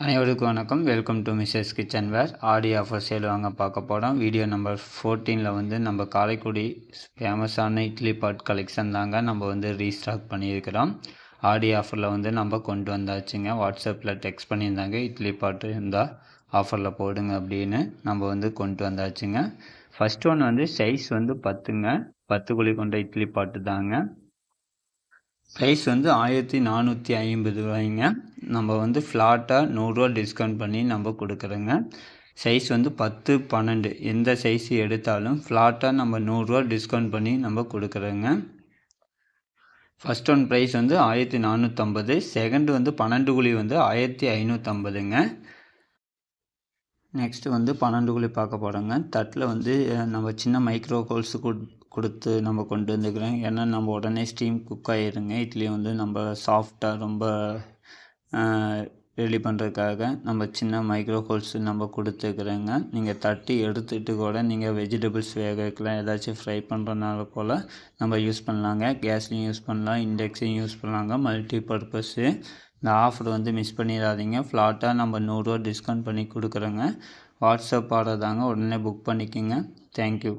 அனைவருக்கும் வணக்கம். Welcome to Mrs kitchen where. Aadi offer sale வாங்க பார்க்க போகிறோம். வீடியோ நம்பர் 14 வந்து நம்ம காரைக்குடி ஃபேமஸான இட்லி பாட் கலெக்ஷன் தாங்க நம்ம வந்து ரீஸ்டாக் பண்ணியிருக்கிறோம். ஆடி ஆஃபரில் வந்து நம்ம கொண்டு வந்தாச்சுங்க. வாட்ஸ்அப்பில் டெக்ஸ்ட் பண்ணியிருந்தாங்க, இட்லி பாட்டு இருந்தால் ஆஃபரில் போடுங்க அப்படின்னு நம்ம வந்து கொண்டு வந்தாச்சுங்க. ஃபஸ்ட் ஒன் வந்து சைஸ் வந்து 10ங்க, 10 குழி கொண்ட இட்லி பாட்டு தாங்க. ப்ரைஸ் வந்து 1450 ரூபாய்ங்க. நம்ம வந்து ஃப்ளாட்டாக 100 ரூபா டிஸ்கவுண்ட் பண்ணி நம்ம கொடுக்குறோங்க. சைஸ் வந்து 10, 12 எந்த சைஸ் எடுத்தாலும் ஃப்ளாட்டாக நம்ம 100 ரூபா டிஸ்கவுண்ட் பண்ணி நம்ம கொடுக்குறோங்க. ஃபஸ்ட் ஒன் ப்ரைஸ் வந்து 1450, செகண்ட் வந்து 12 குழி வந்து 1550ங்க. நெக்ஸ்ட்டு வந்து 12 குழி பார்க்க போகிறோங்க. தட்டில் வந்து நம்ம சின்ன மைக்ரோ ஹோல்ஸு கொடுத்து நம்ம கொண்டு வந்துக்கிறோம். ஏன்னா நம்ம உடனே ஸ்டீம் குக் ஆகிருங்க. இட்லி வந்து நம்ம சாஃப்டாக ரொம்ப ரெடி பண்ணுறதுக்காக நம்ம சின்ன மைக்ரோ ஹோல்ஸு நம்ம கொடுத்துக்கிறோங்க. நீங்கள் தட்டி எடுத்துகிட்டு கூட நீங்கள் வெஜிடபிள்ஸ் வேக வைக்கலாம், ஏதாச்சும் ஃப்ரை பண்ணுறதுனால போல் நம்ம யூஸ் பண்ணலாங்க. கேஸ்லையும் யூஸ் பண்ணலாம், இண்டக்ஸையும் யூஸ் பண்ணலாங்க, மல்டி பர்பஸ்ஸு. இந்த ஆஃபர் வந்து மிஸ் பண்ணிடாதீங்க. ஃப்ளாட்டாக நம்ம 100 ரூபா டிஸ்கவுண்ட் பண்ணி கொடுக்குறோங்க. வாட்ஸ்அப் ஆர்டர் தாங்க, உடனே புக் பண்ணிக்கோங்க. தேங்க்யூ.